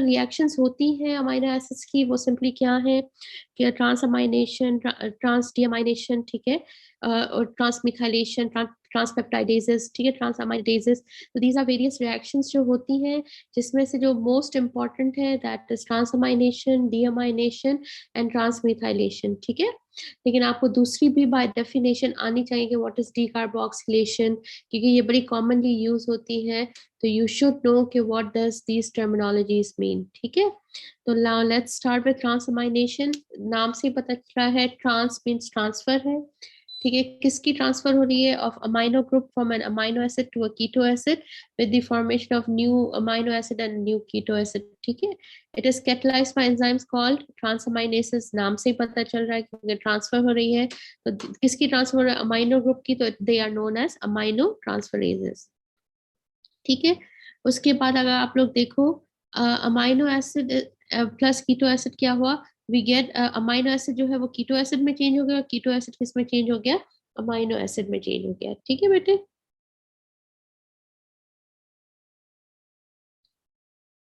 Reactions होती हैं amino acids की वो सिंपली क्या है कि ट्रांसअमाइनेशन, ट्रांस डीअमाइनेशन, ठीक है, और ट्रांसमिथाइलेशन, ट्रांसपेप्टाइडेजेस, ठीक है, ट्रांसअमाइडेजेस। तो दीज आर वेरियस रिएक्शंस जो होती हैं, जिसमें से जो मोस्ट इंपॉर्टेंट है दैट इज ट्रांसअमाइनेशन, डीअमाइनेशन एंड ट्रांसमिथाइलेशन, ठीक है। लेकिन आपको दूसरी भी बाय डेफिनेशन आनी चाहिए कि व्हाट इज डीकार्बोक्सिलेशन, क्योंकि ये बड़ी कॉमनली यूज होती है, तो you should know कि what does these terminologies mean, ठीक है। तो now let's start with transamination। नाम से पता चल रहा है trans means transfer है, ठीक है। किसकी ट्रांसफर हो रही है? Of amino group from an amino acid to a keto acid with the formation of new amino acid and new keto acid, ठीक है। It is catalysed by enzymes called transaminases. नाम से ही पता चल रहा है कि ट्रांसफर हो रही है, तो किसकी ट्रांसफर हो रही है? अमाइनो ग्रुप की, तो they are known as amino transferases, ठीक है। उसके बाद अगर आप लोग देखो amino acid plus keto acid क्या हुआ, वी गेट अमाइनो एसिड जो है वो कीटो एसिड में चेंज हो गया, और कीटो एसिड किस में चेंज हो गया? अमाइनो एसिड में चेंज हो गया, ठीक है बेटे।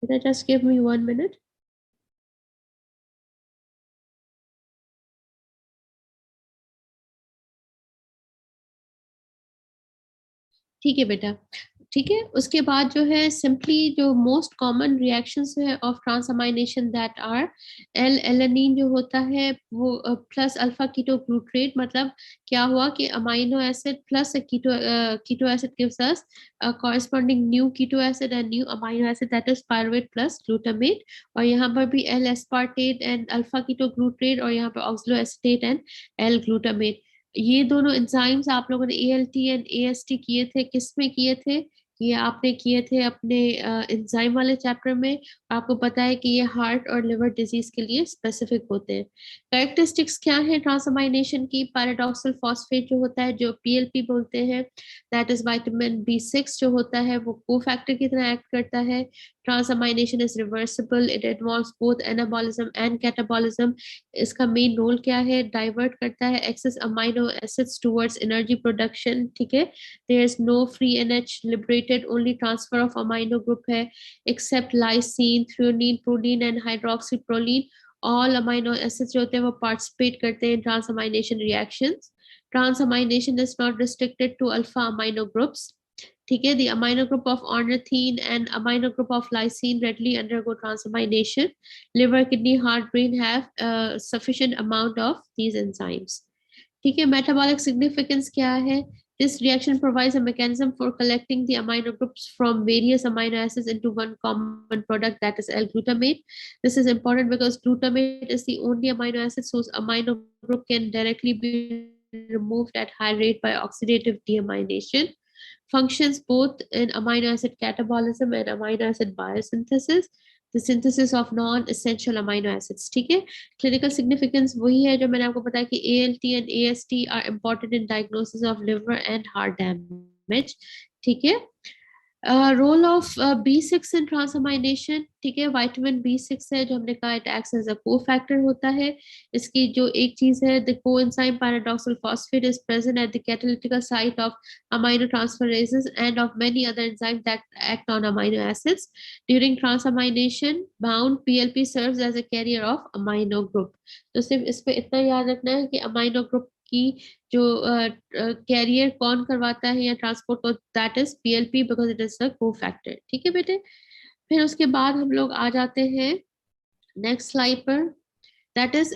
बेटा जस्ट गिव मी 1 minute। ठीक है बेटा, ठीक है। उसके बाद जो है सिंपली जो मोस्ट कॉमन रिएक्शंस है of transamination that are L alanine जो होता है वो प्लस अल्फा कीटो ग्लूट्रेट, मतलब क्या हुआ कि amino acid plus keto acid gives us corresponding new keto acid and new amino acid that is pyruvate plus glutamate. और यहाँ पर भी L aspartate and alpha keto glutarate, और यहाँ पर oxaloacetate and L glutamate. ये दोनों enzymes आप लोगों ने एएलटी एंड एएसटी किए थे, किस में किए थे? ये आपने किए थे अपने एंजाइम वाले चैप्टर में। आपको पता है कि ये हार्ट और लिवर डिजीज के लिए स्पेसिफिक होते हैं। कैरेक्टरिस्टिक्स क्या है ट्रांसअमाइनेशन की? पैराडॉक्सल फॉस्फेट जो होता है, जो पीएलपी बोलते हैं, दैट इज विटामिन B6 जो होता है वो कोफैक्टर की तरह एक्ट करता है। Transamination is reversible, it involves both anabolism and catabolism. इसका मेन रोल क्या है? डाइवर्ट करता है excess amino acids towards energy production, ठीक है। There is no free NH liberated, only transfer of amino group है, except lysine, threonine, proline and hydroxyproline. All amino acids जो होते हैं वो पार्टिसिपेट करते हैं transamination reactions. Transamination is not restricted to alpha amino groups, ठीक है। The amino group of ornithine and amino group of lysine readily undergo transamination. Liver, kidney, heart, brain have a sufficient amount of these enzymes, ठीक है। Metabolic significance क्या है? This reaction provides a mechanism for collecting the amino groups from various amino acids into one common product, that is L-glutamate. This is important because glutamate is the only amino acid whose amino group can directly be removed at high rate by oxidative deamination. Functions both in amino acid catabolism and amino acid biosynthesis, the synthesis of non-essential amino acids, ठीक है। Clinical significance वही है जो मैंने आपको बताया कि ALT and AST are important in diagnosis of liver and heart damage, ठीक है। रोल ऑफ B6 इन ट्रांसअमाइनेशन, ठीक है। विटामिन B6 है जो हमने कहा it acts as a cofactor होता है। इसकी जो एक चीज है, the coenzyme pyridoxal phosphate is present at the catalytical site of amino transferases and of many other enzymes that act on amino acids. During transamination, bound PLP serves as a carrier of amino group. तो सिर्फ इस पे इतना याद रखना है कि amino group की जो कैरियर कौन करवाता है या ट्रांसपोर्ट को, that is PLP because it is the cofactor, ठीक है बेटे। फिर उसके बाद हम लोग आ जाते हैं नेक्स्ट स्लाइड पर, दैट इज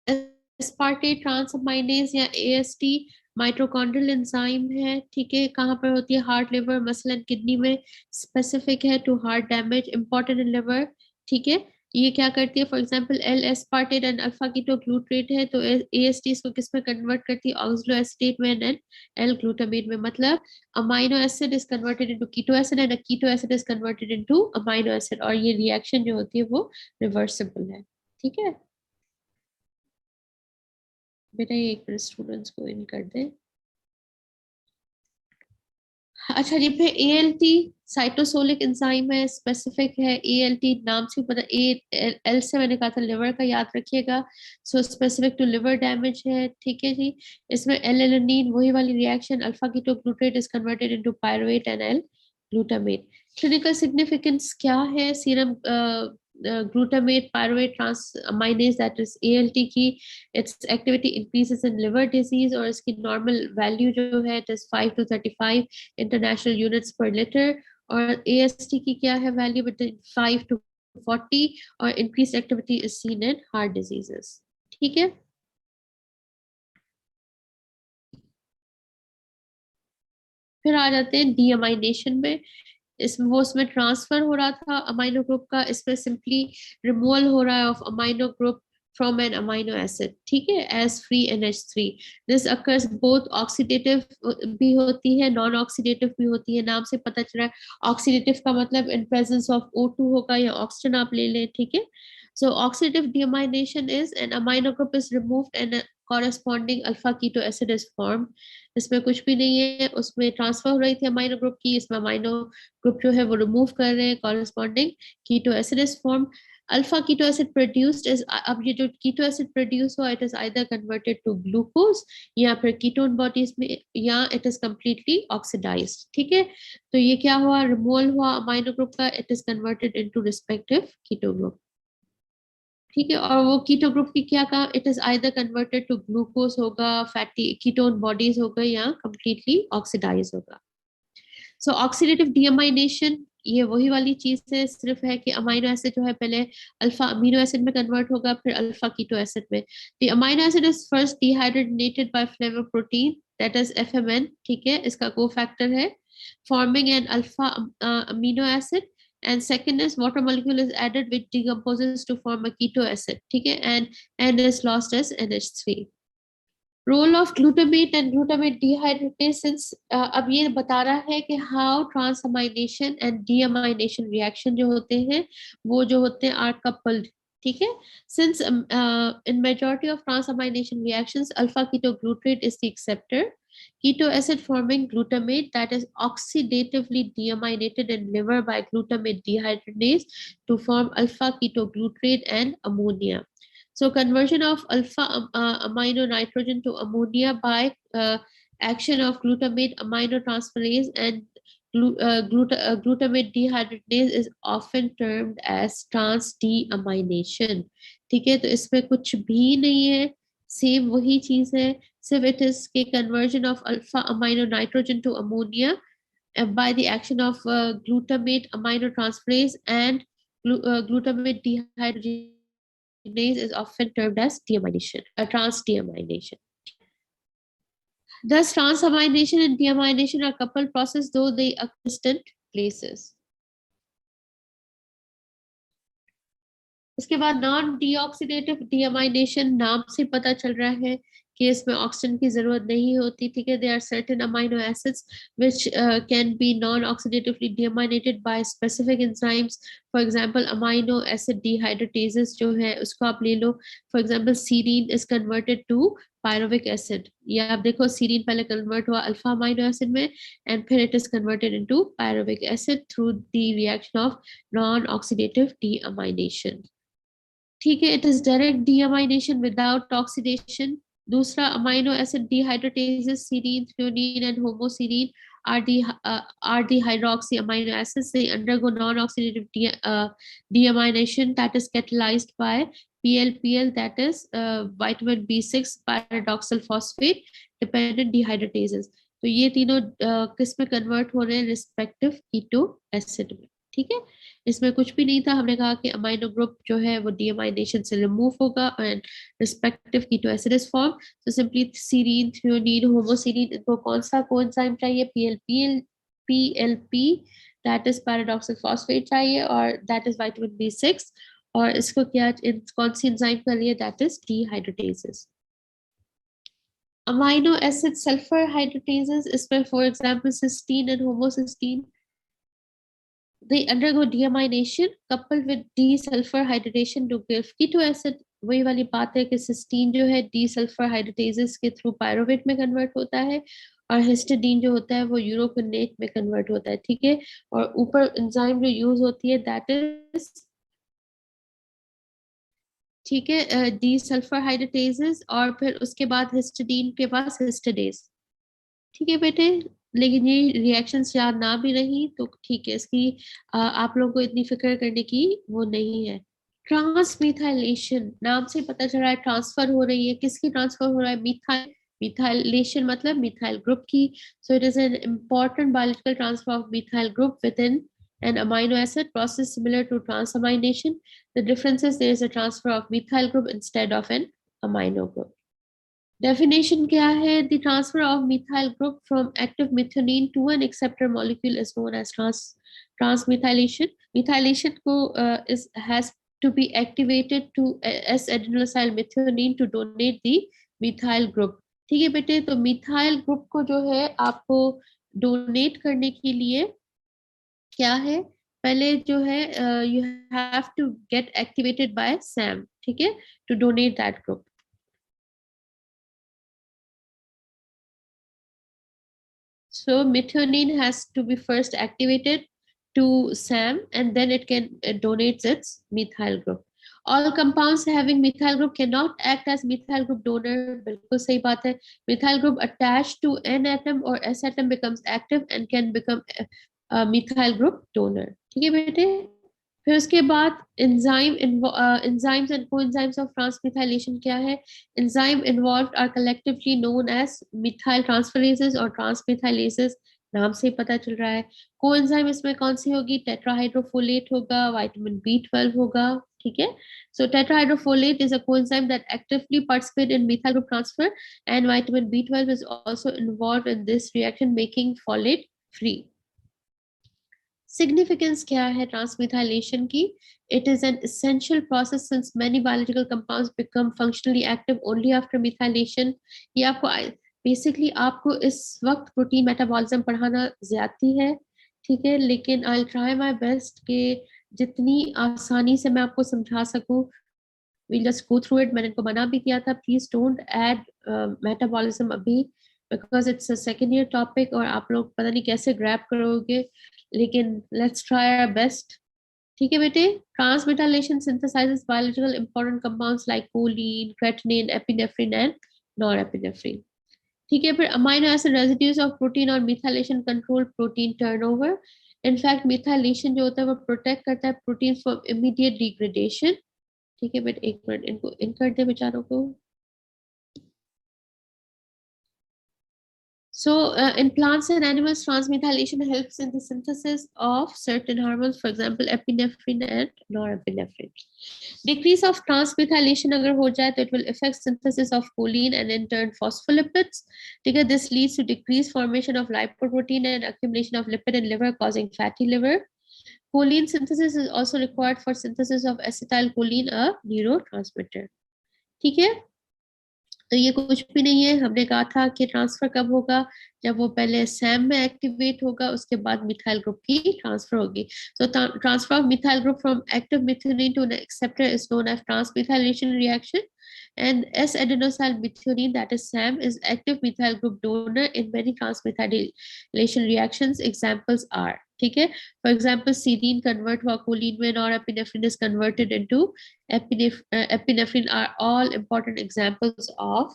एस्पार्टेट ट्रांसअमाइनेज या एएसटी। माइटोकॉन्ड्रियल एंजाइम है, ठीक है। कहाँ पर होती है? Heart, liver, muscle and kidney में। स्पेसिफिक है to heart damage, important in liver, ठीक है। ये क्या करती है? For example L aspartate and alpha ketoglutarate है, तो एएसटी इसको किस में कन्वर्ट करती है? ऑक्सलो एसिटेट में एंड एल ग्लूटामेट में। मतलब amino acid is converted into keto acid and keto acid is converted into amino acid, और ये रिएक्शन जो होती है वो रिवर्सिबल है, ठीक है बेटा। ये एक स्टूडेंट्स को इन कर दे। अच्छा जी, फिर एएलटी साइटोसोलिक एंजाइम है, स्पेसिफिक है। एएलटी नाम से पता, ए एल से मैंने कहा था लिवर का, याद रखिएगा। So specific to liver damage है, ठीक है जी। इसमें एल एलेनिन वही वाली reaction, alpha ketoglutarate is converted into pyruvate and L glutamate. Clinical significance क्या है? Serum glutamate pyruvate transaminase, that is ALT की its activity increases in liver disease, और इसकी normal value जो है it is 5 to 35 international units per liter, और AST की क्या है value between 5 to 40, और increased activity is seen in heart diseases. ठीक है, फिर आ जाते हैं डीअमाइनेशन में. इसमें वो उसमें ट्रांसफर हो रहा था अमाइनो ग्रुप का, इसमें सिंपली रिमूवल हो रहा है of amino group from an amino acid. ठीक है, as free NH3. This occurs both oxidative भी होती है, नॉन ऑक्सीडेटिव भी होती है. नाम से पता चल रहा है ऑक्सीडेटिव का मतलब इन प्रेजेंस ऑफ O2 होगा, या ऑक्सीजन आप ले लें. ठीक है, so oxidative deamination is an amino group is removed and a corresponding alpha keto acid is formed. इसमें कुछ भी नहीं है, उसमें ट्रांसफर हो रही थी अमाइनो ग्रुप की, इसमें अमाइनो ग्रुप जो है वो रिमूव कर रहे हैं, corresponding keto acid is form. Alpha keto acid produced is, अब ये जो कीटो एसिड प्रोड्यूस हुआ it is either converted to glucose या फिर कीटोन बॉडीज में, या इट इज कम्प्लीटली ऑक्सीडाइज्ड. ठीक है, तो ये क्या हुआ, रिमूवल हुआ अमाइनो ग्रुप का, it is converted into respective keto group. ठीक है, और वो कीटो ग्रुप की क्या कहा, it is either converted to glucose होगा, फैटी कीटोन बॉडीज होगा, या कम्प्लीटली ऑक्सीडाइज होगा. सो ऑक्सीडेटिव डीअमाइनेशन ये वही वाली चीज है, सिर्फ है कि अमाइनो एसिड जो है पहले अल्फा अमीनो एसिड में कन्वर्ट होगा, फिर अल्फा कीटो एसिड में. The amino acid is first dehydrated by flavour protein that is FMN. ठीक है, इसका को फैक्टर है, forming an alpha amino acid. And second is water molecule is added which decomposes to form a keto acid. ठीक है, and is lost as NH3. Role of glutamate and glutamate dehydrogenases, अब ये बता रहा है कि how transamination and deamination reaction जो होते हैं वो जो होते हैं आर कपल्ड. ठीक है, since in majority of transamination reactions alpha keto glutarate is the acceptor. Keto acid forming glutamate that is oxidatively deaminated in liver by glutamate dehydrogenase to form alpha ketoglutarate and ammonia. So conversion of alpha amino nitrogen to ammonia by action of glutamate aminotransferase and glutamate dehydrogenase is often termed as trans deamination. ठीक है, तो इसमें कुछ भी नहीं है, same वही चीज है, सिर्फ इट इज के conversion of alpha amino nitrogen to ammonia by the action of glutamate aminotransferase and glutamate dehydrogenase is often termed as deamination, trans deamination. Thus, transamination and deamination are coupled process, though they are distant places. उसके बाद non डीऑक्सीडेटिव डीअमाइनेशन, नाम से पता चल रहा है कि इसमें ऑक्सीजन की जरूरत नहीं होती. ठीक है, there are certain amino acids which can be non-oxidatively deaminated by specific enzymes. For example, amino acid dehydrotases जो है उसको आप ले लो. For example, serine is converted to pyruvic acid. या आप देखो serine पहले कन्वर्ट हुआ अल्फा अमाइनो एसिड में and फिर it is converted into pyruvic acid through the reaction of non-oxidative deamination. ठीक है, it is direct deamination without oxidation. दूसरा amino acid dehydratases serine threonine and homoserine are the hydroxy amino acids. They undergo non-oxidative deamination that is catalyzed by PLPL, that is vitamin B6 pyridoxal phosphate dependent dehydrotases. तो ये तीनों किस में convert हो रहे हैं, respective keto acid में. ठीक है, इसमें कुछ भी नहीं था, हमने कहा कि अमाइनो ग्रुप जो है वो डीअमाइनेशन से रिमूव होगा and respective keto acid is form. तो सिंपली सीरीन थ्रियोनीन होमोसीरीन, इनको कौन सा कोएंजाइम चाहिए, PLP that is pyridoxal phosphate चाहिए, और दैट इज विटामिन B6, और इसको क्या कौन सी एंजाइम कर रही है, that is dehydratases. Amino acid sulphur hydratases, इसमें for example cysteine and homocysteine, they undergo deamination coupled with D-sulfur hydration to give keto acid. वही वाली बात है कि सिस्टीन जो है D-sulfur hydrotases के थ्रू पायरुवेट में कन्वर्ट होता है, और हिस्टिडीन जो होता है वो यूरोपिनेट में कन्वर्ट होता है. ठीक है, और ऊपर एंजाइम जो यूज होती है दैट इज, ठीक है, D-sulfur hydrotases, और फिर उसके बाद हिस्टिडीन के पास हिस्टिडेज. ठीक है बेटे, लेकिन ये रिएक्शंस याद ना भी रही तो ठीक है, इसकी आप लोगों को इतनी फिक्र करने की वो नहीं है. ट्रांसमिथाइलेशन नाम से पता चल रहा है ट्रांसफर हो रही है, किसकी ट्रांसफर हो रहा है? मिथाइल, मिथाइलेशन मतलब मिथाइल ग्रुप की. So it is an important biological transfer of methyl group within an amino acid process similar to transamination. The difference is there is a transfer of methyl group instead of an amino group. Definition क्या है? The transfer of methyl group from active methionine to an acceptor molecule is known as transmethylation. Methylation को is has to be activated to S-adenosine methionine to donate the methyl group. ठीक है बेटे, तो methyl group को जो है आपको donate करने के लिए क्या है, पहले जो है you have to get activated by SAM, ठीक है, to donate that group. So methionine has to be first activated to SAM and then it can donates its methyl group. All compounds having methyl group cannot act as methyl group donor. बिल्कुल सही बात है. Methyl group attached to N atom or S atom becomes active and can become a methyl group donor. ठीक है बेटे. फिर उसके बाद enzymes and coenzymes of transmethylation क्या है? Enzyme involved are collectively known as methyl transferases or transmethylases. नाम से पता चल रहा है. कोएंजाइम इसमें कौन सी होगी? टेट्राहाइड्रोफोलेट होगा, विटामिन B12 होगा. ठीक है. So tetrahydrofolate is a coenzyme that actively participates in methyl group transfer, and vitamin B12 is also involved in this reaction, making folate free. Significance क्या है transmethylation की? It is an essential process since many biological compounds become functionally active only after methylation. ये आपको basically आपको इस वक्त protein metabolism पढ़ाना ज्यादा है, ठीक है, लेकिन आई ट्राई माय बेस्ट कि जितनी आसानी से मैं आपको समझा सकूं. we'll just go through it. मैंने इनको मना भी किया था, प्लीज डोंट ऐड मेटाबॉलिज्म अभी, because it's a second year topic और आप लोग पता नहीं कैसे ग्रैब करोगे, लेकिन लेट्स ट्राई आवर बेस्ट. ठीक है बेटे. ट्रांसमेटालेशन synthesizes biological important compounds like choline, creatinine, epinephrine and norepinephrine. ठीक है. फिर amino acid residues of protein और methylation control protein turnover. In fact methylation जो होता है वो प्रोटेक्ट करता है प्रोटीन फ्रॉम इमीडिएट डिग्रेडेशन. ठीक है बेट, एक मिनट इनको इन कर दे बेचारों को. So, in plants and animals, transmethylation helps in the synthesis of certain hormones, for example, epinephrine and norepinephrine. Decrease of transmethylation अगर हो जाए तो it will affect synthesis of choline and in turn phospholipids. ठीक है. This leads to decreased formation of lipoprotein and accumulation of lipid in liver, causing fatty liver. Choline synthesis is also required for synthesis of acetylcholine, a neurotransmitter. ठीक है. तो ये कुछ भी नहीं है. हमने कहा था कि ट्रांसफर कब होगा? जब वो पहले सैम में एक्टिवेट होगा, उसके बाद मिथाइल ग्रुप की ट्रांसफर होगी. सो transfer of methyl group from active methionine to an acceptor is known as transmethylation reaction, and S-adenosine methionine, that is SAM, is active methyl group donor in many transmethylation reactions. Examples are, ठीक है, for example serine convert हुआ choline में, norepinephrine is converted into epinephrine are all important examples of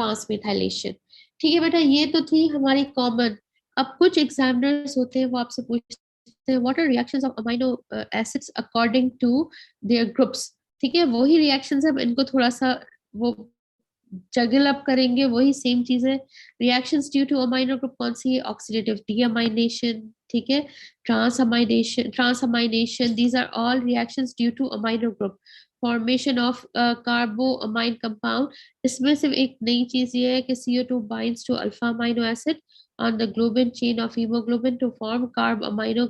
transmethylation. ठीक है बेटा, ये तो थी हमारी कॉमन. अब कुछ एग्जामिनर्स होते हैं वो आपसे पूछते हैं what are reactions of amino acids according to their groups. ठीक है, वही रिएक्शंस अब इनको थोड़ा सा वो जगल अप करेंगे, वही सेम चीज है. Reactions due to amino group कौन सी है? Oxidative deamination. ठीक है. Transamination, these are all reactions due to amino group. Formation of carbamino compound. इसमें सिर्फ एक नई चीज ये है कि CO2 binds to alpha amino acid on the globin chain of hemoglobin to form carboamino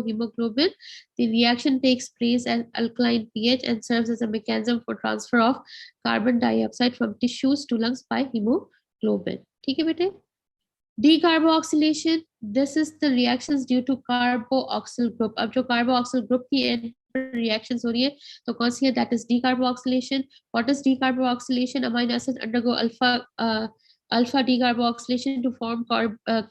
hemoglobin. The reaction takes place at alkaline pH and serves as a mechanism for transfer of carbon dioxide from tissues to lungs by hemoglobin. ठीक है बेटे. Decarboxylation, this is the reactions due to carboxyl group. अब जो carboxyl group की reactions हो रही है तो कौन सी है? That is decarboxylation. What is decarboxylation? Amino acids undergo alpha decarboxylation to form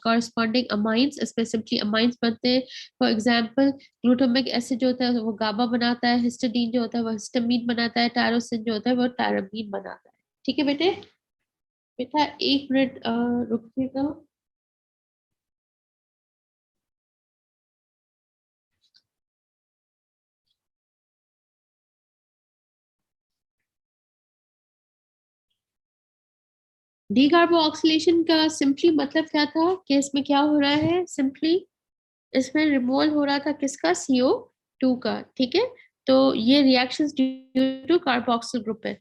corresponding amines. Specifically amines बनते हैं. For example, glutamic acid जो होता है वो GABA बनाता है, histidine जो होता है वो histamine बनाता है, tyrosine जो होता है वो tyramine बनाता है. ठीक है बेटे. बेटा एक मिनट रुकिएगा. डीकार्बोक्सिलेशन का सिंपली मतलब क्या था कि इसमें क्या हो रहा है, सिंपली इसमें रिमूवल हो रहा था किसका, CO2 का, ठीक है। तो ये reactions due to carboxyl group है।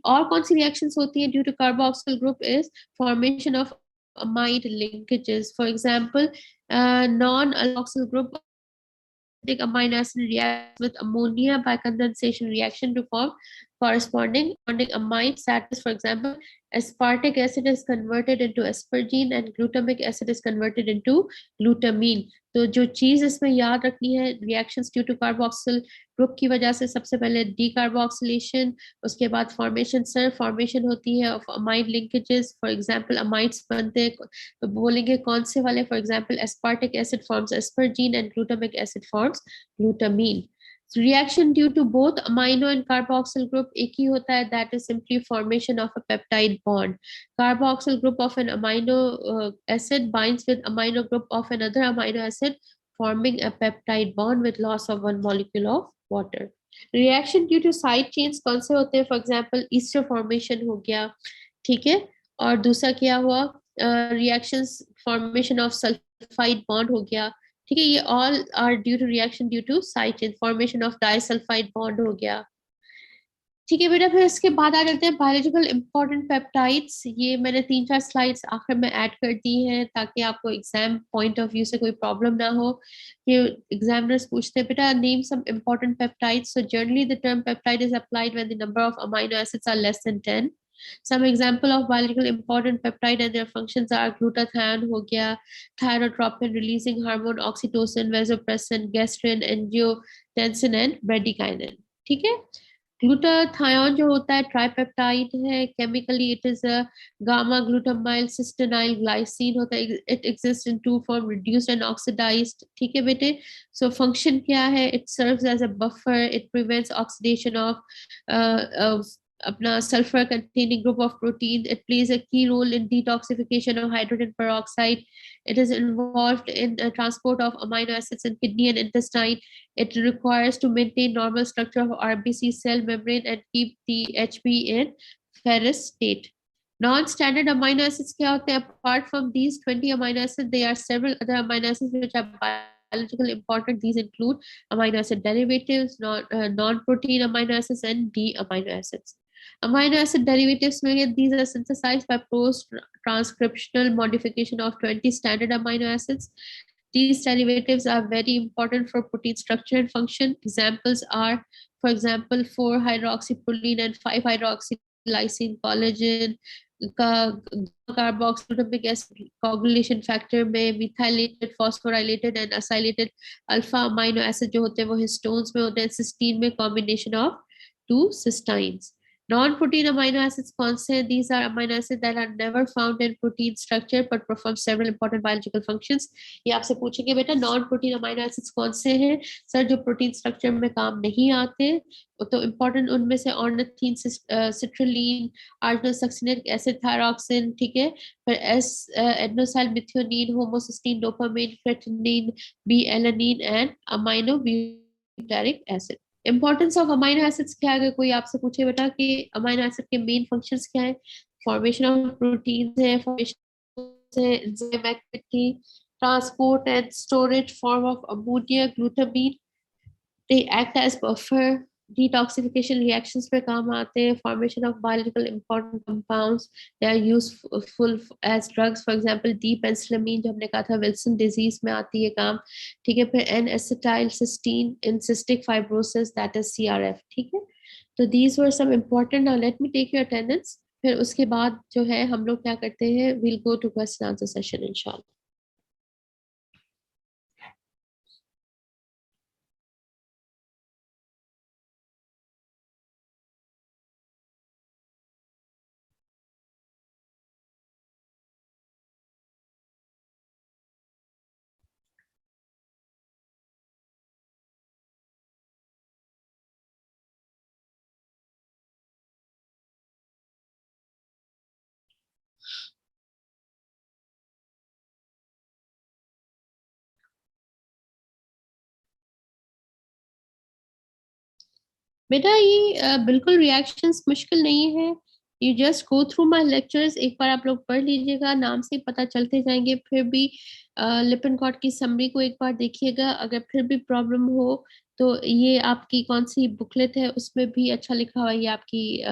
और कौन सी रिएक्शंस होती है due to carboxyl group, is formation of amide linkages. For example, non-alkoxyl group amino acid reacts with ammonia by condensation reaction to form corresponding amides. That is, for example, aspartic acid is converted into aspargine and glutamic acid is converted into glutamine. तो जो चीज इसमें याद रखनी है, reactions due to carboxyl group की वजह से सबसे पहले डीकार्बोक्सिलेशन, उसके बाद फॉर्मेशन, सर फॉर्मेशन होती है of amide linkages. For example amides बनते हैं, तो बोलेंगे कौन से वाले, for example aspartic acid forms asparagine and glutamic acid forms glutamine. So reaction due to both amino and carboxyl group एक ही होता है, that is simply formation of a peptide bond. Carboxyl group of an amino acid binds with amino group of another amino acid, forming a peptide bond with loss of one molecule of water. Reaction due to side chains कौन से होते हैं, for example ester formation हो गया, ठीक है। और दूसरा क्या हुआ, reactions formation of sulfide bond हो गया, ठीक है। ये all are due to reaction due to side chain, formation of disulphide bond हो गया, ठीक है बेटा। फिर इसके बाद आ जाते हैं बायोलॉजिकल इंपॉर्टेंट पेप्टाइड्स। ये मैंने 3-4 स्लाइड्स आखिर में ऐड कर दी हैं ताकि आपको एग्जाम पॉइंट ऑफ व्यू से कोई प्रॉब्लम ना हो। कि एग्जामिनर्स पूछते हैं बेटा name some important peptides, so generally the term peptide is applied when the number of amino acids are less than 10. Some example of biological important peptide and their functions are glutathione हो गया, thyrotropin releasing hormone, oxytocin, vasopressin, gastrin, angiotensin and bradykinin, ठीक है। Glutathione जो होता है tripeptide है, chemically it is a gamma glutamyl cysteinyl glycine होता है, it exist in two form, reduced and oxidised, ठीक है बेटे। सो फंक्शन क्या है, it serves as a buffer, it prevents oxidation of अपना sulfur containing group of proteins. It plays a key role in detoxification of hydrogen peroxide. It is involved in transport of amino acids in kidney and intestine. It requires to maintain normal structure of RBC cell membrane and keep the HB in ferrous state. Non-standard amino acids क्या होते हैं? Apart from these 20 amino acids, there are several other amino acids which are biological important. These include amino acid derivatives, non-protein amino acids, and D amino acids. Amino acid derivatives, these are synthesized by post-transcriptional modification of 20 standard amino acids. These derivatives are very important for protein structure and function. Examples are, for example, 4-hydroxyproline and 5-hydroxylysine collagen, carboxylamic acid coagulation factor में methylated, phosphorylated and acylated alpha amino acid जो होते हैं वो histones में होते हैं, cysteine में combination of 2 cysteines. Non-protein amino acids कौन से हैं? These are amino acids that are never found in protein structure but perform several important biological functions. ये आपसे पूछेंगे बेटा non-protein amino acids कौन से हैं सर जो प्रोटीन स्ट्रक्चर में काम नहीं आते, तो इम्पोर्टेंट उनमें से ornithine, citrulline, argininosuccinic acid, thyroxine, ठीक है। फिर S adenosyl methionine, homocysteine, dopamine, creatinine, B alanine and amino butyric acid. Importance of amino acids क्या है, अगर कोई आपसे पूछे बेटा कि अमाइनो एसिड के मेन फंक्शंस क्या है, फॉर्मेशन ऑफ प्रोटीन्स है, फॉर्मेशन है, enzyme activity, transport and storage form of ammonia, glutamine, they act as buffer, detoxification reactions पे काम आते हैं, formation of biological important compounds, they are useful as drugs, for example D-penicillamine जो हमने कहा था विल्सन डिजीज में आती है काम, ठीक है। फिर N-acetylcysteine in cystic fibrosis, that is CRF, ठीक है। तो these were some important. Now let me take your attendance. फिर उसके बाद जो है हम लोग क्या करते हैं, we'll go to question answer session इंशाल्लाह। बेटा ये बिल्कुल रिएक्शंस मुश्किल नहीं है, you just go through my lectures, एक बार आप लोग पढ़ लीजिएगा, नाम से ही पता चलते जाएंगे। फिर भी लिपिनकॉट की समरी को एक बार देखिएगा, अगर फिर भी प्रॉब्लम हो तो ये आपकी कौन सी बुकलेट है उसमें भी अच्छा लिखा हुआ है, ये आपकी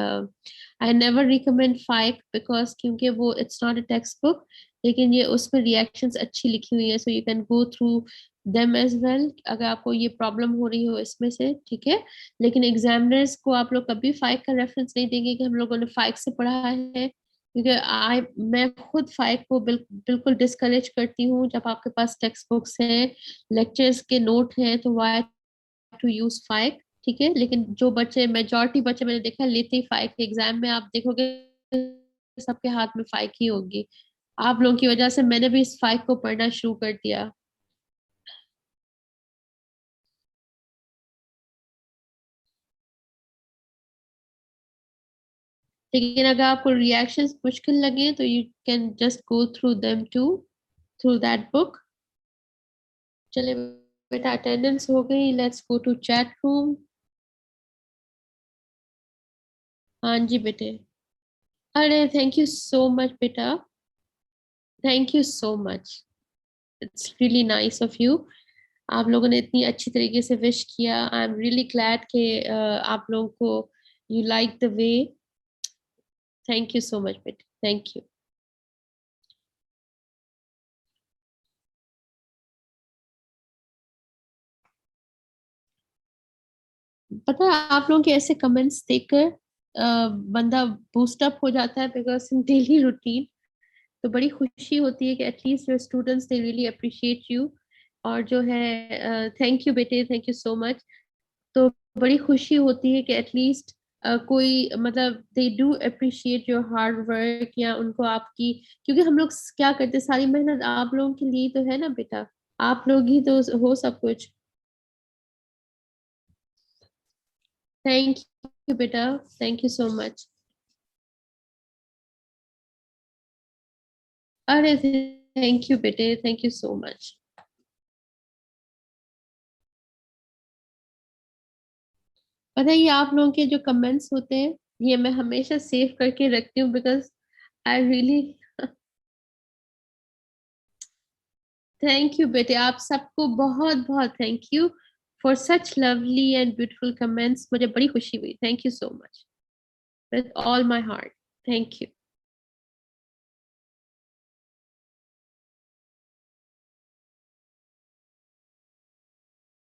आई नेवर रिकमेंड फाइक बिकॉज क्योंकि वो it's not a text book, लेकिन ये उसमें रिएक्शंस अच्छी लिखी हुई है, so you can go through them as well अगर आपको ये प्रॉब्लम हो रही हो इसमें से, ठीक है। लेकिन एग्जामिनर्स को आप लोग कभी फाइक का रेफरेंस नहीं देंगे कि हम लोगों ने फाइक से पढ़ा है, क्योंकि मैं खुद फाइक को बिल्कुल डिस्करेज करती हूँ। जब आपके पास टेक्स्ट बुक्स हैं, लेक्चर्स के नोट हैं, तो वाई टू यूज फाइक, ठीक है। लेकिन जो बच्चे, मेजॉरिटी बच्चे मैंने देखा लेते ही फाइक के, एग्जाम में आप देखोगे सबके हाथ में फाइक ही होगी। आप लोगों की वजह से मैंने भी इस फाइक को पढ़ना शुरू कर दिया। लेकिन अगर आपको रिएक्शंस मुश्किल लगे तो you can just go through them too, through that book. चले बेटा, अटेंडेंस हो गई, let's go to chat room. हाँ जी बेटे। अरे थैंक यू सो मच बेटा, thank you so much, it's really nice of you. आप लोगों ने इतनी अच्छी तरीके से विश किया, आई एम रियली ग्लैड कि आप लोगों को you like the way. Thank you so much बेटे, थैंक यू। पता है आप लोगों के ऐसे कमेंट्स देखकर बंदा बूस्ट अप हो जाता है बिकॉज इन डेली रूटीन, तो बड़ी खुशी होती है कि at least your students they really appreciate you. और जो है थैंक यू बेटे, थैंक यू सो मच। तो बड़ी खुशी होती है कि एटलीस्ट कोई मतलब they do appreciate your hard work, या उनको आपकी, क्योंकि हम लोग क्या करते हैं, सारी मेहनत आप लोगों के लिए तो है ना बेटा, आप लोग ही तो हो सब कुछ। थैंक यू बेटा, थैंक यू सो मच। अरे थैंक यू बेटे, थैंक यू सो मच। पता है ये आप लोगों के जो कमेंट्स होते हैं, ये मैं हमेशा सेव करके रखती हूँ because I really thank you बेटे, आप सबको बहुत बहुत thank you for such lovely and beautiful comments, मुझे बड़ी खुशी हुई, thank you so much with all my heart, thank you.